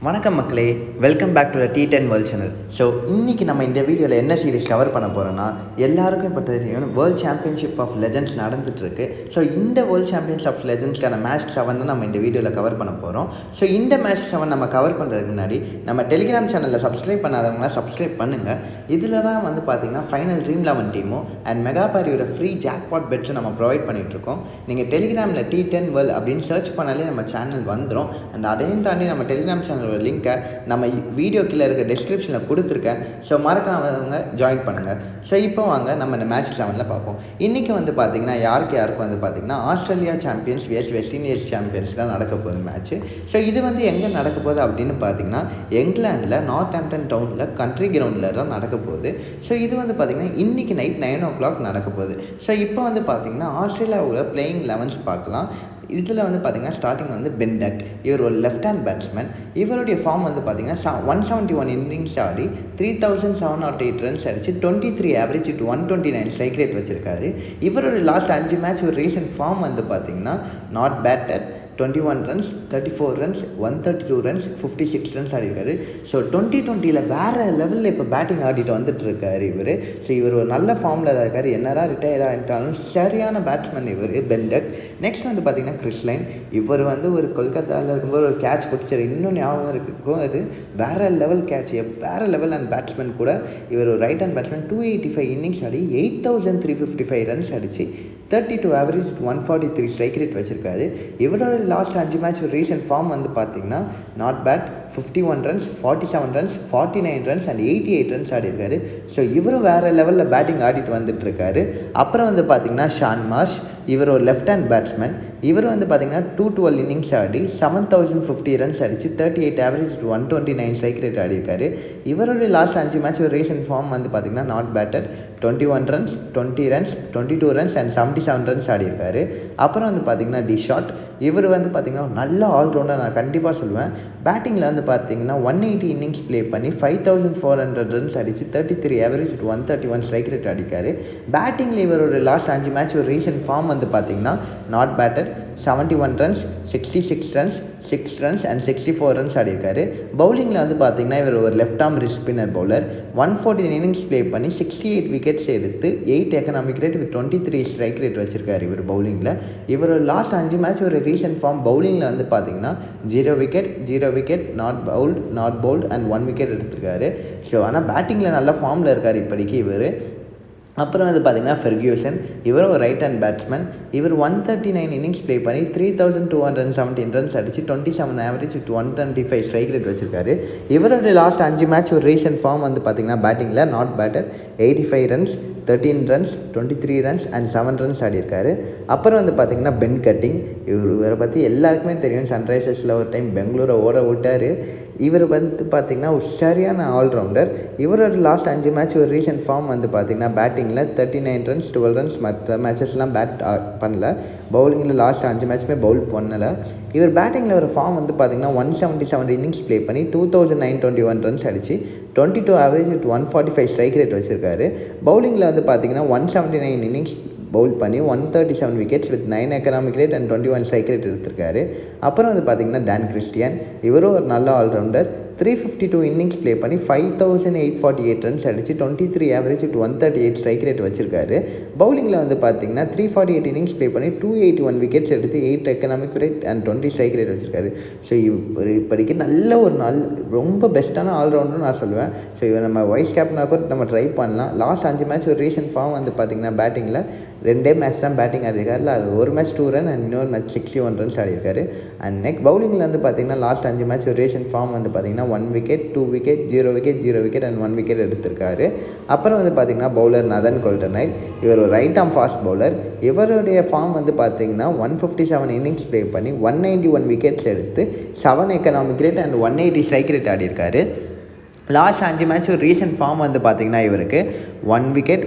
வணக்கம் மக்களே, welcome back to the T10 world channel. So இன்றைக்கி நம்ம இந்த வீடியோவில் என்ன சீரிஸ் கவர் பண்ண போகிறோன்னா, எல்லாருக்கும் இப்போ தெரியும் வேர்ல்ட் சாம்பியன்ஷிப் ஆஃப் லெஜெண்ட்ஸ் நடந்துகிட்ருக்கு. ஸோ இந்த வேர்ல்ட் சாம்பியன்ஸ் ஆஃப் லெஜெண்ட்ஸ்க்கான மேட்ச் 7 தான் நம்ம இந்த வீடியோவில் கவர் பண்ண போகிறோம். ஸோ இந்த மேட்ச் 7 நம்ம கவர் பண்ணுறதுக்கு முன்னாடி நம்ம டெலிகிராம் சேனலில் சப்ஸ்கிரைப் பண்ணாதவங்களாம் சப்ஸ்கிரைப் பண்ணுங்கள். இதில் தான் பார்த்தீங்கன்னா ஃபைனல் ட்ரீம் 11 டீமும் அண்ட் மெகாபாரியோட ஃப்ரீ ஜாக்பாட் பெட்ஸும் நம்ம ப்ரொவைட் பண்ணிகிட்ருக்கோம். நீங்கள் டெலிகிராமில் T10 வேர்ல்ட் அப்படின்னு சர்ச் பண்ணாலே நம்ம சேனல் வந்துடும். அந்த அதையும் தாண்டி நம்ம டெலிகிராம் சேனல் லிங்கை நம்ம வீடியோ கீழே இருக்க டிஸ்கிரிப்ஷனில் கொடுத்துருக்கேன். ஸோ மறக்காமவங்க ஜாயின் பண்ணுங்கள். ஸோ இப்போ வாங்க நம்ம இந்த மேட்ச் 7 பார்ப்போம். இன்றைக்கி பார்த்தீங்கன்னா யாருக்கும் பார்த்தீங்கன்னா ஆஸ்திரேலியா சாம்பியன்ஸ் வெஸ்ட் இண்டீஸ் சாம்பியன்ஸ்லாம் நடக்க போகுது மேட்ச்சு. ஸோ இது எங்கே நடக்க போகுது அப்படின்னு பார்த்தீங்கன்னா இங்கிலாண்டில் நார்த்தாம்ப்டன் டவுனில் கண்ட்ரி கிரவுண்டில் தான் நடக்க போகுது. ஸோ இது பார்த்தீங்கன்னா இன்றைக்கி நைட் 9 o'clock நடக்க போகுது. ஸோ இப்போ பார்த்தீங்கன்னா ஆஸ்திரேலியாவோட பிளேயிங் 11s பார்க்கலாம். இதில் பார்த்தீங்கன்னா ஸ்டார்டிங் பென் டக், இவர் ஒரு லெஃப்ட் ஹேண்ட் பேட்ஸ்மேன். இவருடைய ஃபார்ம் பார்த்தீங்கன்னா 171 இன்னிங்ஸ் ஆடி 3708 ரன்ஸ் அடித்து 23 ஆவரேஜ் டு 129 ஸ்ட்ரைக் ரேட் வச்சுருக்காரு. இவருடைய லாஸ்ட் 5 மேட்ச் ஒரு ரீசன்ட் ஃபார்ம் பார்த்தீங்கன்னா not batted 21 runs, 34 runs, 132 runs, 56 runs ஆடிருக்காரு. ஸோ 2020 வேறு லெவலில் இப்போ பேட்டிங் ஆடிட்டு வந்துட்டுருக்காரு இவர். ஸோ இவர் ஒரு நல்ல ஃபார்மில் இருக்கார். என்னடா ரிட்டையர் ஆகிட்டாலும் சரியான பேட்ஸ்மேன் இவர் பென் டக். நெக்ஸ்ட் பார்த்தீங்கன்னா கிறிஸ் லைன். இவர் ஒரு கொல்கத்தாவில் இருக்கும்போது ஒரு கேட்ச் பிடிச்சார், இன்னும் ஞாபகம் இருக்கும். அது வேறு லெவல் கேட்ச், வேறு லெவல் அண்ட் பேட்ஸ்மேன் கூட. இவர் ஒரு ரைட் ஹேண்ட் பேட்ஸ்மேன். 285 இன்னிங்ஸ் ஆடி 8355 ரன்ஸ் அடித்து 32 ஆவரேஜ் 143 ஸ்ட்ரைக் ரேட் வச்சுருக்காரு. இவரோட லாஸ்ட் 5 மேட்ச் ஒரு ரீசன்ட் ஃபார்ம் பார்த்தீங்கன்னா not bat 51 runs, 47 runs, 49 runs and 88 runs ஆடிருக்காரு. ஸோ இவரும் வேறு லெவலில் பேட்டிங் ஆடிட்டு வந்துட்டுருக்காரு. அப்புறம் பார்த்தீங்கன்னா ஷான் மார்ஷ், இவர் ஒரு லெஃப்ட் ஹேண்ட் பேட்ஸ்மேன். இவர் பார்த்தீங்கன்னா 212 இன்னிங்ஸ் ஆடி 7050 ரன்ஸ் அடித்து 38 ஆவரேஜ் 129 ஸ்ட்ரைக் ரேட் ஆடிருக்காரு. இவருடைய லாஸ்ட் 5 மேட்ச் ஒரு ரீசன்ட் ஃபார்ம் பார்த்தீங்கன்னா not batted 21 runs, 20 runs, 22 runs and 77 runs ஆடிருக்காரு. அப்புறம் பார்த்தீங்கன்னா டி ஷாட், இவர் பார்த்தீங்கன்னா நல்ல ஆல்ரவுண்டர் நான் கண்டிப்பாக சொல்லுவேன். பேட்டிங்கில் பார்த்தீங்கன்னா 180 இன்னிங்ஸ் ப்ளே பண்ணி 5400 ரன்ஸ் அடித்து 33 ஆவரேஜ் 131 ஸ்ட்ரைக் ரேட் அடிக்காரு. பேட்டிங்கில் இவரோட லாஸ்ட் 5 மேட்ச் ஒரு ரீசன்ட் ஃபார்ம் பார்த்தீங்கன்னா not batted 71 runs, 66 runs, 6 runs and 64 runs ஆடிருக்காரு. பவுலிங்கில் பார்த்தீங்கன்னா இவர் ஒரு left arm wrist spinner bowler. 114 innings play பண்ணி 68 விக்கெட்ஸ் எடுத்து 8 economic rate with 23 strike rate வச்சிருக்காரு இவர் பவுலிங்கில். இவர் லாஸ்ட் 5 மேட்ச் ஒரு ரீசன்ட் ஃபார்ம் பவுலிங்கில் பார்த்தீங்கன்னா 0 wicket, not bowled and 1 wicket எடுத்திருக்காரு. ஸோ ஆனால் பேட்டிங்கில் நல்ல ஃபார்மில் இருக்கார் இப்போதைக்கு இவர். அப்புறம் பார்த்தீங்கன்னா ஃபெர்கியூசன், இவரும் ஒரு ரைட் ஹேண்ட் பேட்ஸ்மேன். இவர் 139 இன்னிங்ஸ் ப்ளே பண்ணி 3217 ரன்ஸ் அடித்து 27 ஆவரேஜ் 125 ஸ்ட்ரைக் ரேட் வச்சுருக்காரு. இவரோட லாஸ்ட் 5 மேட்ச் ஒரு ரீசன்ட் ஃபார்ம் பார்த்தீங்கன்னா பேட்டிங்கில் not batted 85 runs, 13 runs, 23 runs and 7 runs ஆடிருக்காரு. அப்புறம் பார்த்தீங்கன்னா பென் கட்டிங், இவரை பற்றி எல்லாருக்குமே தெரியும். சன்ரைசர்ஸில் ஒரு டைம் பெங்களூரை ஓட விட்டார். இவர் பார்த்தீங்கன்னா ஒரு சரியான ஆல்ரவுண்டர். இவரோட லாஸ்ட் 5 மேட்ச் ஒரு ரீசன்ட் ஃபார்ம் பார்த்தீங்கன்னா பேட்டிங்கில் 39 ரன்ஸ், 12 ரன்ஸ். மற்ற மேட்சஸ்லாம் பேட் பண்ணல. பவுலிங்கில் லாஸ்ட் 5 மேட்ச்சுமே பவுல் பண்ணலை. இவர் பேட்டிங்கில் ஒரு ஃபார்ம் பார்த்தீங்கன்னா 177 இன்னிங்ஸ் ப்ளே பண்ணி 2921 ரன்ஸ் அடித்து 22 ஆவரேஜ் 145 ஸ்ட்ரைக் ரேட் வச்சுருக்காரு. பவுலிங்கில் பார்த்தீங்கன்னா 179 இன்னிங்ஸ் பவுல் பண்ணி 137 wickets with 9 economic rate and 21 strike rate எடுத்திருக்காரு. அப்புறம் பார்த்தீங்கன்னா டான் கிறிஸ்டியன், இவரும் ஒரு நல்ல ஆல்ரவுண்டர். 352 இன்னிங்ஸ் ப்ளே பண்ணி 5848 ரன்ஸ் அடித்து 23 ஆவரேஜ் 138 ஸ்ட்ரைக் ரேட் வச்சிருக்காரு. பவுலிங்கில் பார்த்தீங்கன்னா 348 இன்னிங்ஸ் ப்ளே பண்ணி 281 விக்கெட்ஸ் எடுத்து 8 economic rate and 20 strike rate வச்சிருக்காரு. ஸோ இவர் இப்போதைக்கு நல்ல ஒரு ரொம்ப பெஸ்ட்டான ஆல்ரவுண்டர்னு நான் சொல்லுவேன். ஸோ இவர் நம்ம வைஸ் கேப்டனாக கூட நம்ம ட்ரை பண்ணலாம். லாஸ்ட் 5 மேட்ச் ஒரு ரீசன்ட் ஃபார்ம் பார்த்தீங்கன்னா பேட்டிங்கில் 2 மேட்ச் தான் பேட்டிங் ஆடிருக்காரு. அதில் ஒரு மேட்ச் 2 ரன் அண்ட் இன்னொரு மேட்ச் 61 ரன்ஸ் ஆடிருக்காரு. அண்ட் நெக்ஸ்ட் பவுலிங்கில் பார்த்தீங்கன்னா லாஸ்ட் 5 மேட்ச் ஒரு ரீசன்ட் ஃபார்ம் பார்த்தீங்கன்னா 1 wicket, 2 wicket, 0 wicket and 1 wicket எடுத்திருக்காரு. அப்புறம் பார்த்தீங்கன்னா பவுலர் நதன் கோல்டர்னைல், இவர் ஒரு ரைட் ஆர்ம் ஃபாஸ்ட் பவுலர். இவருடைய ஃபார்ம் பார்த்தீங்கன்னா 157 இன்னிங்ஸ் ப்ளே பண்ணி 191 விக்கெட்ஸ் எடுத்து 7 economic rate and 180 strike rate ஆடிருக்காரு. லாஸ்ட் 5 மேட்ச் ஒரு ரீசன்ட் ஃபார்ம் பார்த்தீங்கன்னா இவருக்கு 1 விக்கெட்,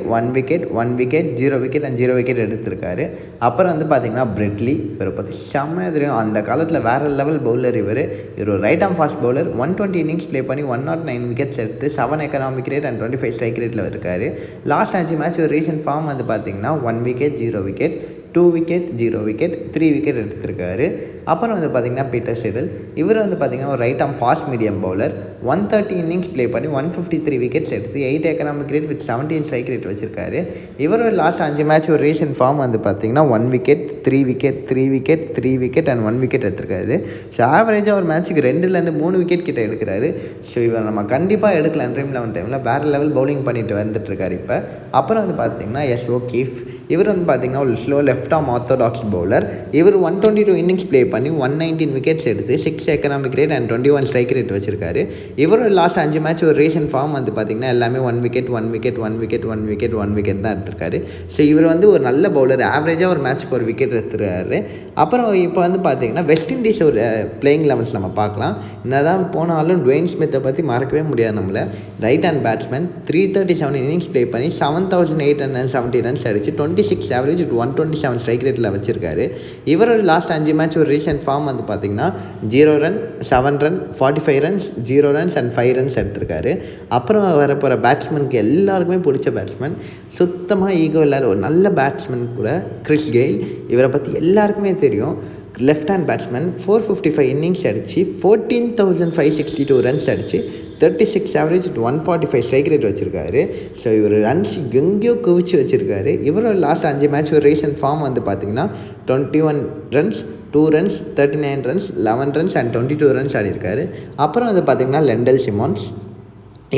0 விக்கெட் அண்ட் 0 விக்கெட் எடுத்திருக்காரு. அப்புறம் பார்த்தீங்கன்னா பிரெட்லி, இவரை பற்றி செம்மையாக தெரியும். அந்த காலத்தில் வேறு லெவல் பவுலர் இவர். இவர் ஒரு right arm fast bowler. 120 innings play பண்ணி 109 விக்கெட்ஸ் எடுத்து 7 எக்கனாமிக் ரேட் அண்ட் 25 ஸ்ட்ரைக் ரேட்டில் இருக்கார். லாஸ்ட் 5 மேட்ச் ஒரு ரீசன்ட் ஃபார்ம் பார்த்தீங்கன்னா 1 wicket, 0 wicket, 2 wicket 0 wicket 3 wicket எடுத்திருக்காரு. அப்புறம் வந்து பார்த்திங்கன்னா பீட்டர் சிடில், இவர் வந்து பார்த்திங்கன்னா ஒரு right arm fast medium bowler. 130 innings play பண்ணி 153 விக்கெட்ஸ் எடுத்து 8 economic rate with 17 strike rate வச்சிருக்காரு. இவரோட லாஸ்ட் 5 மேட்ச் ஒரு ரீசன்ட் ஃபார்ம் வந்து பார்த்திங்கன்னா 1 wicket 3 wicket 3 wicket 3 wicket and 1 wicket எடுத்திருக்காரு. ஸோ ஆவரேஜாக ஒரு மேட்ச்சுக்கு 2-3 விக்கெட் கிட்ட எடுக்கிறாரு. ஸோ இவர் நம்ம கண்டிப்பாக எடுக்கலாம் ட்ரீம் 11 டைமில் வேறு லெவல் பவுலிங் பண்ணிட்டு வந்துட்டுருக்காரு இப்போ. அப்புறம் வந்து பார்த்திங்கன்னா ஓகீஃப், இவர் வந்து பார்த்திங்கன்னா ஒரு slow left arm orthodox bowler. இவர் 122 இன்னிங்ஸ் ப்ளே பண்ணி 119 விக்கெட்ஸ் எடுத்து 6 economic rate and 21 strike rate வச்சிருக்காரு. இவரோட லாஸ்ட் 5 மேட்ச் ஒரு ரீசன்ட் ஃபார்ம் வந்து பார்த்திங்கன்னா எல்லாமே 1 wicket 1 wicket 1 wicket 1 wicket 1 wicket தான் எடுத்திருக்காரு. ஸோ இவர் வந்து ஒரு நல்ல பவுலர், ஆவரேஜாக ஒரு மேட்ச்க்கு ஒரு விக்கெட் எடுத்துருக்காரு. அப்புறம் இப்போ வந்து பார்த்திங்கன்னா வெஸ்ட் இண்டீஸ் ஒரு பிளேயிங் லெவன்ஸ் நம்ம பார்க்கலாம். என்னதான் போனாலும் டுவேன் ஸ்மித்தை பற்றி மறக்கவே முடியாது நம்மளை. Right hand batsman, 337 innings play பண்ணி 7870 ரன்ஸ் அடிச்சு 26 ஆவரேஜ் 127 ஸ்ட்ரைக் ரேட்டில் வச்சிருக்காரு. இவரோட லாஸ்ட் 5 மேட்ச் ஒரு ரீசன்ட் ஃபார்ம் வந்து பார்த்திங்கன்னா 0 run 7 run 45 runs 0 runs and 5 runs எடுத்திருக்காரு. அப்புறம் வரப்போகிற பேட்ஸ்மேனுக்கு எல்லாருக்குமே பிடிச்ச பேட்ஸ்மேன், சுத்தமாக ஈகோ இல்லாத ஒரு நல்ல பேட்ஸ்மேன் கூட கிறிஸ் கெயில். இவரை பற்றி எல்லாருக்குமே தெரியும். லெஃப்ட் ஹேண்ட் பேட்ஸ்மேன், 455 இன்னிங்ஸ் அடித்து 14,562 ரன்ஸ் அடித்து 36 ஆவரேஜ் 145 ஸ்ட்ரைக் ரேட் வச்சுருக்காரு. ஸோ இவர் ரன்ஸ் எங்கேயோ குவிச்சு வச்சுருக்காரு. இவரோட லாஸ்ட் 5 மேட்ச் ஒரு ரீசன்ட் ஃபார்ம் வந்து பார்த்திங்கன்னா 21 runs 2 runs 39 runs 11 runs and 22 runs ஆடிருக்காரு. அப்புறம் வந்து பார்த்திங்கன்னா லெண்டல் சிமான்ஸ்,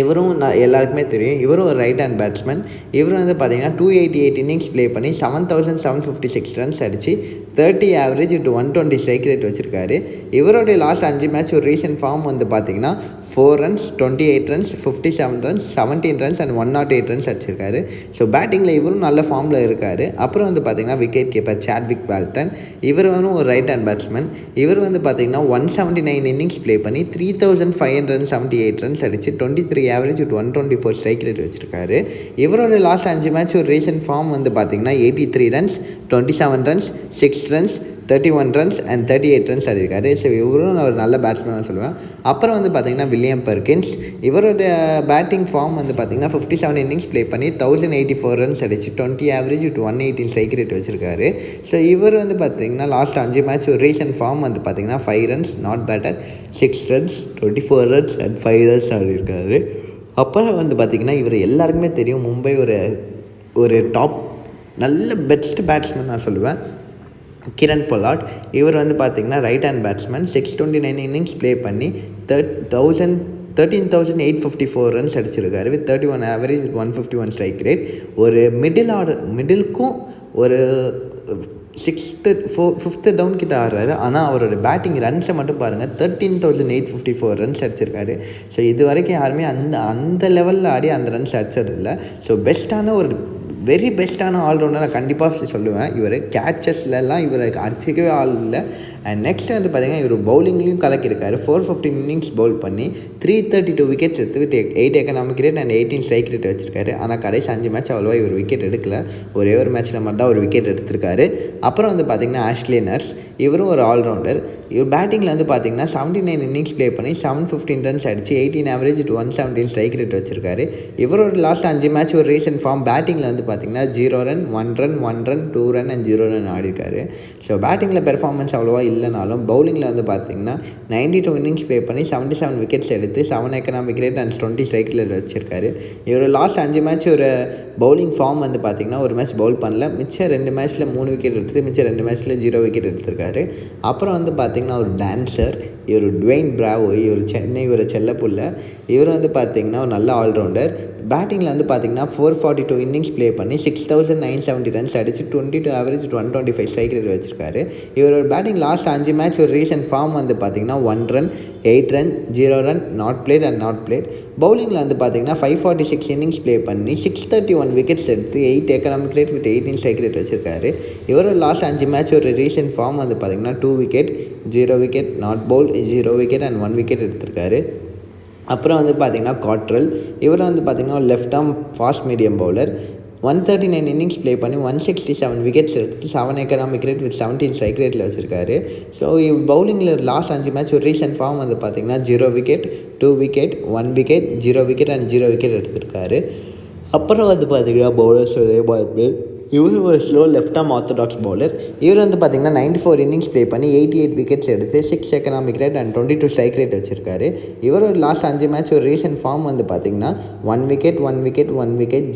இவரும் எல்லாருக்குமே தெரியும். இவரும் ஒரு ரைட் ஹேண்ட் பேட்ஸ்மேன். இவர் வந்து பார்த்திங்கன்னா 288 இன்னிங்ஸ் ப்ளே பண்ணி 7756 ரன்ஸ் அடித்து 30 ஆவரேஜ் 120 ஸ்ட்ரைக் ரேட் வச்சுருக்காரு. இவருடைய லாஸ்ட் 5 மேட்ச் ஒரு ரீசன்ட் ஃபார்ம் வந்து பார்த்திங்கன்னா 4 runs 28 runs 57 runs 17 runs and 108 runs அடிச்சிருக்காரு. ஸோ பேட்டிங்கில் இவரும் நல்ல ஃபார்மில் இருக்கார். அப்புறம் வந்து பார்த்திங்கன்னா விக்கெட் கீப்பர் சாட்விக் வால்டன், இவர் வந்து ஒரு ரைட் ஹேண்ட் பேட்ஸ்மேன். இவர் வந்து பார்த்திங்கன்னா 179 இன்னிங்ஸ் ப்ளே பண்ணி 3578 ரன்ஸ் அடித்து 23 ஆவரேஜ் 124 ஸ்ட்ரைக் ரேட் வச்சுருக்காரு. இவரோட லாஸ்ட் 5 மேட்ச் ஒரு ரீசன்ட் ஃபார்ம் வந்து பார்த்திங்கன்னா 83 runs 27 runs 6 runs 31 runs and 38 runs ஆடிருக்காரு. ஸோ இவரும் ஒரு நல்ல பேட்ஸ்மேனாக சொல்லுவேன். அப்புறம் வந்து பார்த்திங்கன்னா வில்லியம் பெர்கின்ஸ், இவரோட பேட்டிங் ஃபார்ம் வந்து பார்த்திங்கன்னா 57 இன்னிங்ஸ் ப்ளே பண்ணி 1084 ரன்ஸ் அடிச்சு 20 ஆவரேஜ் 118 ஸ்ட்ரைக் ரேட் வச்சுருக்காரு. ஸோ இவர் வந்து பார்த்திங்கன்னா லாஸ்ட் 5 மேட்ச் ஒரு ரீசன்ட் ஃபார்ம் வந்து பார்த்திங்கன்னா 5 runs not batted 6 runs 24 runs and 5 runs ஆடிருக்காரு. அப்புறம் வந்து பார்த்திங்கன்னா இவர் எல்லாருக்குமே தெரியும், மும்பை ஒரு டாப் நல்ல பெஸ்ட் பேட்ஸ்மேன் நான் சொல்லுவேன், கிரண் பொலாட். இவர் வந்து பார்த்திங்கன்னா right hand batsman. 629 innings play பண்ணி 13,854 ரன்ஸ் அடிச்சிருக்காரு வித் 31 ஆவரேஜ் 151 ஸ்ட்ரைக் ரேட். ஒரு மிடிலுக்கும் ஒரு 5th டவுன் கிட்ட ஆடுறாரு. ஆனால் அவரோட பேட்டிங் ரன்ஸை மட்டும் பாருங்கள், 13,854 ரன்ஸ் அடிச்சிருக்காரு. ஸோ இது வரைக்கும் யாருமே அந்த லெவலில் ஆடி அந்த ரன்ஸ் அடிச்சதில்லை. ஸோ பெஸ்ட்டான ஒரு வெரி பெஸ்ட்டான ஆல்ரவுண்டர் நான் கண்டிப்பாக சொல்லுவேன். இவர் கேச்சஸ்லாம் இவர் அடிச்சிக்கவே ஆள் இல்லை. அண்ட் நெக்ஸ்ட் வந்து பார்த்திங்கன்னா இவர் பவுலிங்லேயும் கலக்கியிருக்காரு. 415 இன்னிங்ஸ் பவுல் பண்ணி 332 விக்கெட்ஸ் எடுத்து 8 economic rate and 18 strike rate வச்சிருக்காரு. ஆனால் கடைசி 5 மேட்ச் அவ்வளோவா இவர் விக்கெட் எடுக்கல. ஒரே ஒரு மேட்ச்சில் மட்டும் ஒரு விக்கெட் எடுத்திருக்காரு. அப்புறம் வந்து பார்த்திங்கன்னா ஆஷ்லே நர்ஸ், இவரும் ஒரு ஆல்ரவுண்டர். இவர் பேட்டிங்கில் வந்து பார்த்திங்கன்னா 79 இன்னிங்ஸ் ப்ளே பண்ணி 715 ரன்ஸ் அடிச்சு 18 ஆவரேஜ் 117 ஸ்ட்ரைக் ரேட் வச்சிருக்காரு. இவரோட லாஸ்ட் 5 மேட்ச் ஒரு ரீசன்ட் ஃபார்ம் பேட்டிங்கில் வந்து பார்த்திங்கன்னா 0 run 1 run 1 run 2 run and 0 run ஆடிருக்காரு. ஸோ பேட்டிங்கில் பெர்ஃபார்மன்ஸ் அவ்வளோவா இல்லைனாலும் பவுலிங்கில் வந்து பார்த்திங்கன்னா 92 இன்னிங்ஸ் ப்ளே பண்ணி 77 விக்கெட்ஸ் எடுத்து 7 economic rate and 20 strike rate வச்சிருக்காரு. இவர் லாஸ்ட் 5 மேட்ச் ஒரு பவுலிங் ஃபார்ம் வந்து பார்த்திங்கன்னா ஒரு மேட்ச் பவுல் பண்ணல, மிச்சம் 2 மேட்ச்சில் 3 விக்கெட் எடுத்து மிச்சம் 2 மேட்ச்சில் 0 விக்கெட் எடுத்திருக்காரு. அப்புறம் வந்து பார்த்திங்கன்னா ஒரு டான்ஸர், இவர் டுவேன் பிராவோ, இவர் சென்னை ஒரு செல்லப்புள்ள. இவர் வந்து பார்த்திங்கன்னா ஒரு நல்ல ஆல்ரவுண்டர். பேட்டிங்கில் வந்து பார்த்திங்கன்னா 442 இன்னிங்ஸ் ப்ளே பண்ணி 6,970 ரன்ஸ் அடித்து 22 ஆவரேஜ் 125 ஸ்ட்ரைக் ரேட் வச்சிருக்காரு. இவரோட பேட்டிங் லாஸ்ட் 5 மேட்ச் ஒரு ரீசன்ட் ஃபார்ம் வந்து பார்த்திங்கன்னா 1 run 8 run 0 run not played and not played. பவுலிங்கில் வந்து பார்த்திங்கன்னா 546 இன்னிங்ஸ் ப்ளே பண்ணி 631 விக்கெட்ஸ் எடுத்து 8 economic rate with 18 strike rate வச்சிருக்காரு. இவரோட லாஸ்ட் 5 மேட்ச் ஒரு ரீசன்ட் ஃபார்ம் வந்து பார்த்திங்கன்னா 2 wicket 0 wicket not bowled 0 wicket and 1 wicket எடுத்திருக்காரு. அப்புறம் வந்து பார்த்திங்கன்னா காட்ரல், இவர் வந்து பார்த்திங்கன்னா left arm fast medium bowler. 139 innings play பண்ணி 167 விக்கெட்ஸ் எடுத்து 7 எக்கனாமிக் ரேட் வித் 17 ஸ்ட்ரைக் ரேட்டில் வச்சுருக்காரு. ஸோ பவுலிங்கில் லாஸ்ட் 5 மேட்ச் ஒரு ரீசன்ட் ஃபார்ம் வந்து பார்த்திங்கன்னா 0 wicket 2 wicket 1 wicket 0 wicket and 0 wicket எடுத்திருக்காரு. அப்புறம் வந்து பார்த்திங்கன்னா பவுலர்ஸ் இவர் ஒரு slow left arm orthodox bowler. இவர் வந்து பார்த்திங்கன்னா 94 இன்னிங்ஸ் ப்ளே பண்ணி 88 விக்கெட்ஸ் எடுத்து 6 economic rate and 22 strike rate வச்சிருக்காரு. இவர் ஒரு லாஸ்ட் 5 மேட்ச் ஒரு ரீசன்ட் ஃபார்ம் வந்து பார்த்திங்கன்னா 1 விக்கெட்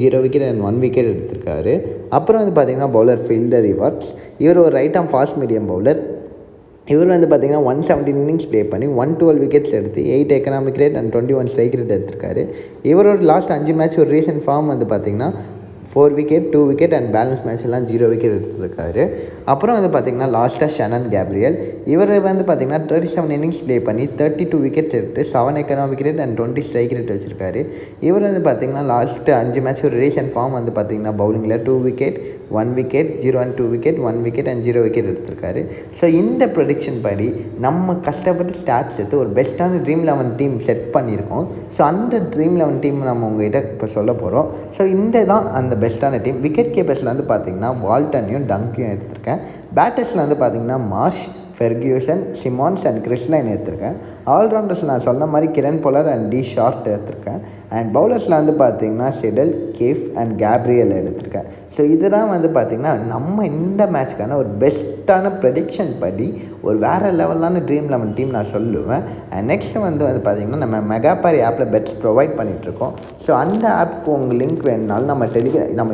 0 விக்கெட் அண்ட் 1 விக்கெட் எடுத்திருக்காரு. அப்புறம் வந்து பார்த்திங்கன்னா பவுலர் ஃபீல்டர் ரிவார்ட்ஸ். இவர் ஒரு right arm fast medium bowler. இவர் வந்து பார்த்திங்கன்னா 117 இன்னிங்ஸ் ப்ளே பண்ணி 112 விக்கெட்ஸ் எடுத்து 8 economic rate and 21 strike rate எடுத்திருக்காரு. இவரோட லாஸ்ட் 5 மேட்ச் ஒரு ரீசன்ட் ஃபார்ம் வந்து பார்த்திங்கன்னா 4 wicket 2 wicket and balance match எல்லாம் 0 விக்கெட் எடுத்துருக்காரு. அப்புறம் வந்து பார்த்திங்கன்னா லாஸ்ட்டாக ஷனன் கேப்ரியல். இவர் வந்து பார்த்திங்கன்னா 37 இன்னிங்ஸ் ப்ளே பண்ணி 32 விக்கெட்ஸ் எடுத்து 7 economic rate and 20 strike rate வச்சிருக்காரு. இவர் வந்து பார்த்திங்கன்னா லாஸ்ட்டு 5 மேட்ச் ஒரு ரீசன்ட் ஃபார்ம் வந்து பார்த்திங்கன்னா பவுலிங்கில் 2 wicket 1 wicket 0 and 2 wicket 1 wicket and 0 wicket எடுத்திருக்காரு. ஸோ இந்த ப்ரொடிக்ஷன் படி நம்ம கஷ்டப்பட்டு ஸ்டாட்ஸ் எடுத்து ஒரு பெஸ்ட்டான ட்ரீம் 11 டீம் செட் பண்ணியிருக்கோம். ஸோ அந்த ட்ரீம் 11 டீம் நம்ம உங்கள்கிட்ட இப்போ சொல்ல போகிறோம். ஸோ இந்த தான் அந்த பெஸ்ட்டான டீம். விக்கெட் கீப்பர்ஸில் வந்து பார்த்திங்கன்னா வால்டனையும் டங்கையும் எடுத்திருக்கேன். பேட்டர்ஸில் வந்து பார்த்திங்கன்னா மார்ஷ், ஃபெர்கியூசன், சிமான்ஸ் அண்ட் கிறிஸ்லைன் எடுத்திருக்கேன். ஆல்ரவுண்டர்ஸில் நான் சொன்ன மாதிரி கிரண் பொலர் அண்ட் டி ஷார்ட் எடுத்திருக்கேன். அண்ட் பவுலர்ஸில் வந்து பார்த்திங்கன்னா ஷெடல், கேஃப் அண்ட் கேப்ரியல் எடுத்திருக்கேன். ஸோ இதெல்லாம் வந்து பார்த்திங்கன்னா நம்ம இந்த மேட்ச்க்கான ஒரு பெஸ்ட்டான ப்ரெடிக்ஷன் படி ஒரு வேறு லெவலான ட்ரீம் 11 டீம் நான் சொல்லுவேன். அண்ட் நெக்ஸ்ட்டு வந்து பார்த்திங்கன்னா நம்ம மெகாபாரி ஆப்பில் பெட்ஸ் ப்ரொவைட் பண்ணிகிட்ருக்கோம். ஸோ அந்த ஆப்புக்கு உங்கள் லிங்க் வேணுனாலும் நம்ம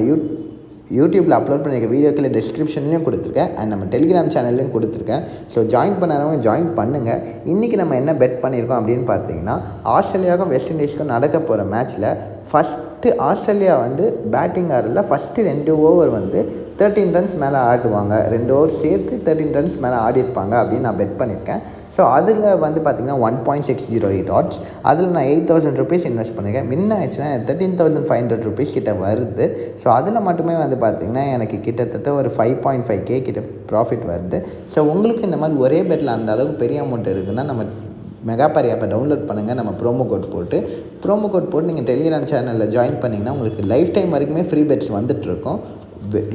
யூடியூப்பில் அப்லோட் பண்ணியிருக்க வீடியோக்கில் டிஸ்கிரிப்ஷன்லையும் கொடுத்துருக்கேன் அண்ட் நம்ம டெலிகிராம் சேனல்லையும் கொடுத்துருக்கேன். ஸோ ஜாயின் பண்ணாதவங்க ஜாயின் பண்ணுங்கள். இன்றைக்கி நம்ம என்ன பெட் பண்ணியிருக்கோம் அப்படின்னு பார்த்தீங்கன்னா ஆஸ்திரேலியாவுக்கும் வெஸ்ட் இண்டீஸ்க்கும் நடக்க போகிற மேட்ச்சில் ஃபஸ்ட்டு ஆஸ்திரேலியா வந்து பேட்டிங் ஆடல ஃபஸ்ட்டு 2 ஓவர் வந்து 13 ரன்ஸ் மேலே ஆடுவாங்க. 2 ஓவர் சேர்த்து 13 ரன்ஸ் மேலே ஆடிருப்பாங்க அப்படின்னு நான் பெட் பண்ணியிருக்கேன். ஸோ அதில் வந்து பார்த்திங்கன்னா 1.608 odds. அதில் நான் 8,000 rupees இன்வெஸ்ட் பண்ணியிருக்கேன். வின் ஆயிடுச்சுன்னா 13,500 rupees கிட்ட வருது. ஸோ அதில் மட்டுமே வந்து பார்த்திங்கன்னா எனக்கு கிட்டத்தட்ட ஒரு 5.5k கிட்ட ப்ராஃபிட் வருது. ஸோ உங்களுக்கு இந்த மாதிரி ஒரே பெட்டில் அந்த அளவுக்கு பெரிய அமௌண்ட் இருக்குன்னா நம்ம மெகாபாரி ஆப்பை டவுன்லோட் பண்ணுங்கள். நம்ம ப்ரோமோ கோட் போட்டு நீங்கள் டெலிகிராம் சேனலில் ஜாயின் பண்ணிங்கன்னா உங்களுக்கு லைஃப் டைம் வரைக்குமே ஃப்ரீ பெட்ஸ் வந்துட்டுருக்கோம்.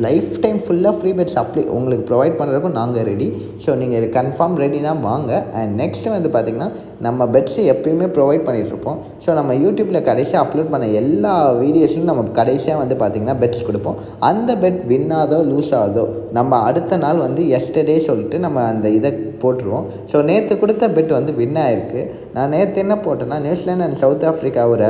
லைஃப் டைம் ஃபுல்லாக ஃப்ரீ பெட்ஸ் உங்களுக்கு ப்ரொவைட் பண்ணுறதுக்கும் நாங்கள் ரெடி. ஸோ நீங்கள் கன்ஃபார்ம் ரெடினா வாங்க. அண்ட் நெக்ஸ்ட்டு வந்து பார்த்திங்கன்னா நம்ம பெட்ஸு எப்பயுமே ப்ரொவைட் பண்ணிகிட்ருப்போம். ஸோ நம்ம யூடியூப்பில் கடைசியாக அப்லோட் பண்ண எல்லா வீடியோஸையும் நம்ம கடைசியாக வந்து பார்த்திங்கன்னா பெட்ஸ் கொடுப்போம். அந்த பெட் வின் ஆதோ லூஸ் ஆகுதோ நம்ம அடுத்த நாள் வந்து எஸ்டர்டே சொல்லிட்டு நம்ம அந்த இதை போட்டுருவோம். ஸோ நேற்று கொடுத்த பெட் வந்து வின் ஆகிருக்கு. நான் நேற்று என்ன போட்டேன்னா நியூசிலாந்து அண்ட் சவுத் ஆஃப்ரிக்காவோட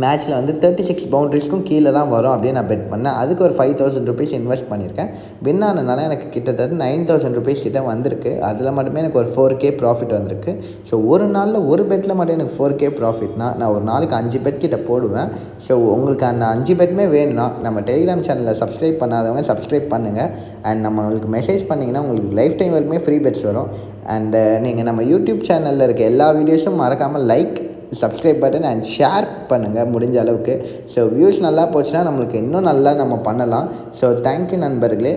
மேட்ச்சில் வந்து 36 பவுண்ட்ரிஸ்க்கும் கீழே தான் வரும் அப்படின்னு நான் பெட் பண்ணேன். அதுக்கு ஒரு 5,000 rupees இன்வெஸ்ட் பண்ணியிருக்கேன். வின் ஆனதுனால எனக்கு கிட்டத்தட்ட 9,000 rupees கிட்ட வந்திருக்கு. அதில் மட்டுமே எனக்கு ஒரு 4k ப்ராஃபிட் வந்திருக்கு. ஸோ ஒரு நாளில் ஒரு பெட்டில் மட்டும் எனக்கு 4k ப்ராஃபிட்னா நான் ஒரு நாளைக்கு 5 பெட் கிட்ட போடுவேன். ஸோ உங்களுக்கு அந்த 5 பெட்டுமே வேணும்னா நம்ம டெலிகிராம் சேனலில் சப்ஸ்கிரைப் பண்ணாதவங்க சப்ஸ்கிரைப் பண்ணுங்கள். அண்ட் நம்ம உங்களுக்கு மெசேஜ் பண்ணிங்கன்னா உங்களுக்கு லைஃப் டைம் வரைக்குமே ஃப்ரீ பெட்ஸ் வரும். அண்டு நீங்கள் நம்ம யூடியூப் சேனலில் இருக்க எல்லா வீடியோஸும் மறக்காமல் like, subscribe button and share பண்ணுங்கள் முடிஞ்ச அளவுக்கு. ஸோ வியூஸ் நல்லா போச்சுன்னா நம்மளுக்கு இன்னும் நல்லா நம்ம பண்ணலாம். ஸோ தேங்க்யூ நண்பர்களே,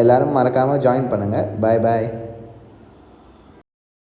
எல்லோரும் மறக்காமல் ஜாயின் பண்ணுங்கள். பாய்.